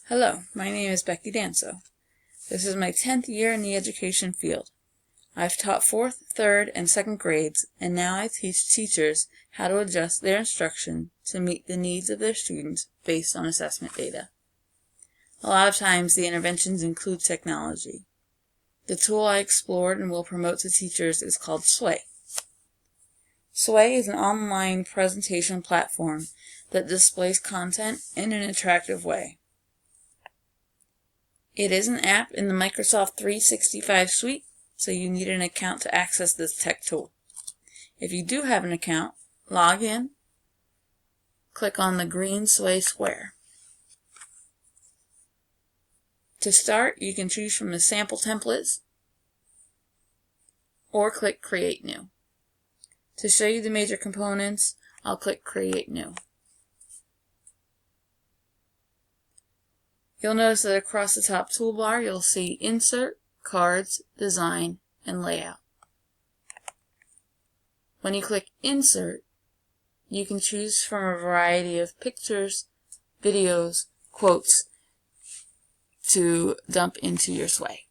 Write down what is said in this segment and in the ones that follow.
Hello, my name is Becky Danso. This is my 10th year in the education field. I've taught 4th, 3rd, and 2nd grades, and now I teach teachers how to adjust their instruction to meet the needs of their students based on assessment data. A lot of times the interventions include technology. The tool I explored and will promote to teachers is called Sway. Sway is an online presentation platform that displays content in an attractive way. It is an app in the Microsoft 365 suite, so you need an account to access this tech tool. If you do have an account, log in, click on the green Sway square. To start, you can choose from the sample templates or click Create New. To show you the major components, I'll click Create New. You'll notice that across the top toolbar, you'll see Insert, Cards, Design, and Layout. When you click Insert, you can choose from a variety of pictures, videos, quotes to dump into your Sway.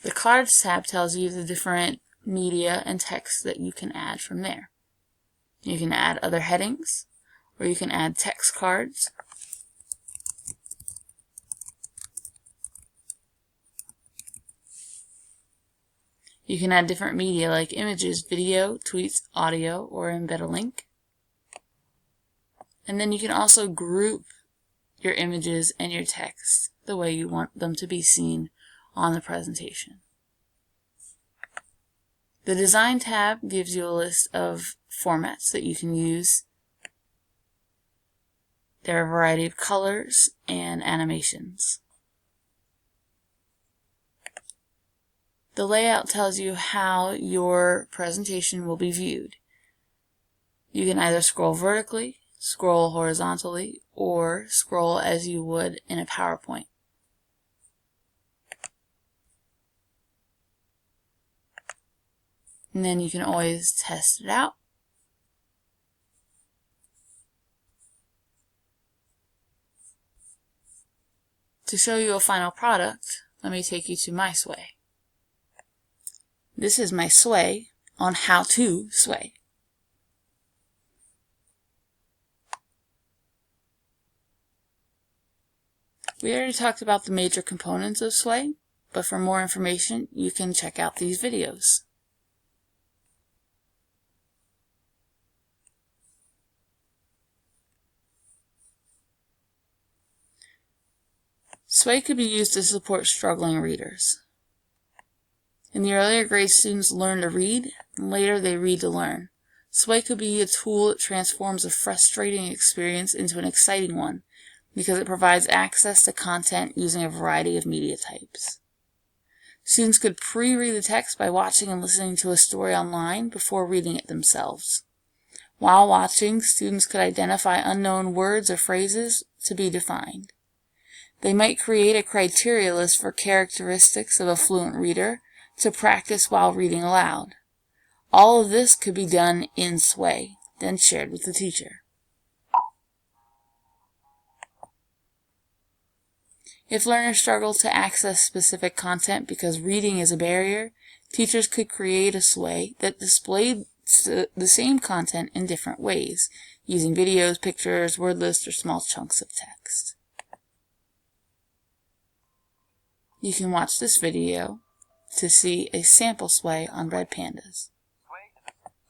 The Cards tab tells you the different media and text that you can add from there. You can add other headings, or you can add text cards. You can add different media like images, video, tweets, audio, or embed a link. And then you can also group your images and your text the way you want them to be seen on the presentation. The Design tab gives you a list of formats that you can use. There are a variety of colors and animations. The Layout tells you how your presentation will be viewed. You can either scroll vertically, scroll horizontally, or scroll as you would in a PowerPoint. And then you can always test it out. To show you a final product, let me take you to my Sway. This is my Sway on how to Sway. We already talked about the major components of Sway, but for more information, you can check out these videos. Sway could be used to support struggling readers. In the earlier grades, students learn to read, and later they read to learn. Sway could be a tool that transforms a frustrating experience into an exciting one, because it provides access to content using a variety of media types. Students could pre-read the text by watching and listening to a story online before reading it themselves. While watching, students could identify unknown words or phrases to be defined. They might create a criteria list for characteristics of a fluent reader to practice while reading aloud. All of this could be done in Sway, then shared with the teacher. If learners struggle to access specific content because reading is a barrier, teachers could create a Sway that displayed the same content in different ways, using videos, pictures, word lists, or small chunks of text. You can watch this video to see a sample Sway on red pandas.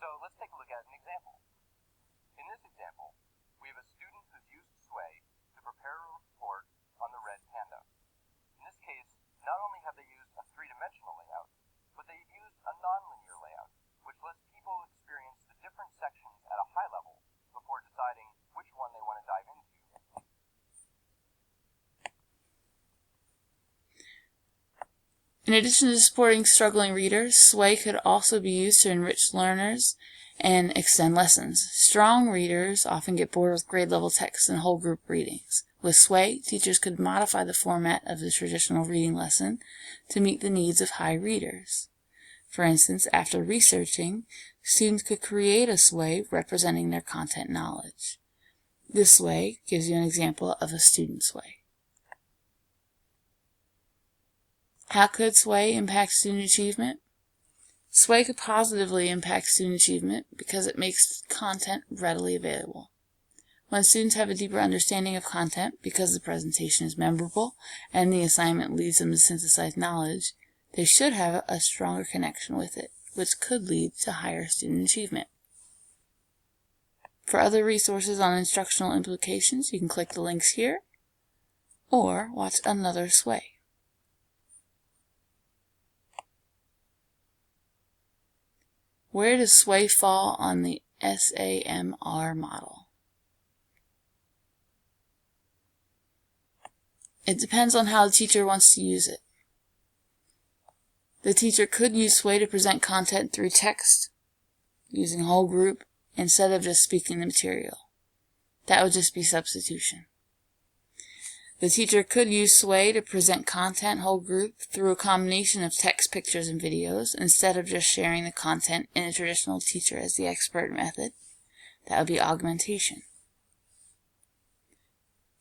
So let's take a look at an example. In this example, we have a student who's used Sway to prepare a report on the red panda. In this case, not only have they used a three-dimensional layout, but they've used a nonlinear layout, which lets people experience the different sections at a high level before deciding which one they want to dive into. In addition to supporting struggling readers, Sway could also be used to enrich learners and extend lessons. Strong readers often get bored with grade-level text and whole group readings. With Sway, teachers could modify the format of the traditional reading lesson to meet the needs of high readers. For instance, after researching, students could create a Sway representing their content knowledge. This Sway gives you an example of a student Sway. How could Sway impact student achievement? Sway could positively impact student achievement because it makes content readily available. When students have a deeper understanding of content because the presentation is memorable and the assignment leads them to synthesize knowledge, they should have a stronger connection with it, which could lead to higher student achievement. For other resources on instructional implications, you can click the links here or watch another Sway. Where does Sway fall on the SAMR model? It depends on how the teacher wants to use it. The teacher could use Sway to present content through text, using whole group, instead of just speaking the material. That would just be substitution. The teacher could use Sway to present content whole group through a combination of text, pictures, and videos, instead of just sharing the content in a traditional teacher as the expert method. That would be augmentation.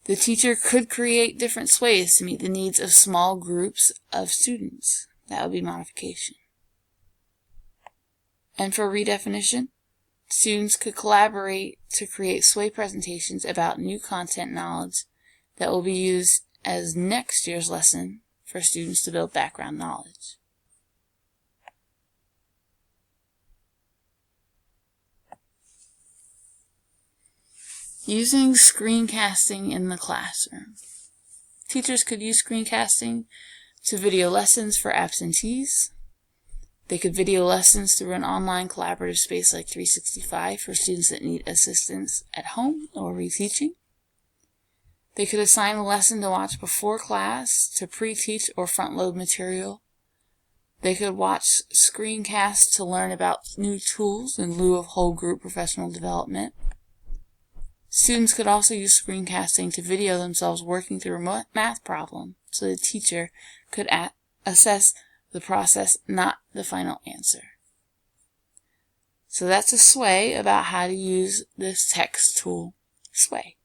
The teacher could create different Sways to meet the needs of small groups of students. That would be modification. And for redefinition, students could collaborate to create Sway presentations about new content knowledge that will be used as next year's lesson for students to build background knowledge. Using screencasting in the classroom. Teachers could use screencasting to video lessons for absentees. They could video lessons through an online collaborative space like 365 for students that need assistance at home or reteaching. They could assign a lesson to watch before class to pre-teach or front-load material. They could watch screencasts to learn about new tools in lieu of whole group professional development. Students could also use screencasting to video themselves working through a math problem so the teacher could assess the process, not the final answer. So that's a Sway about how to use this text tool, Sway.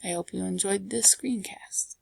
I hope you enjoyed this screencast.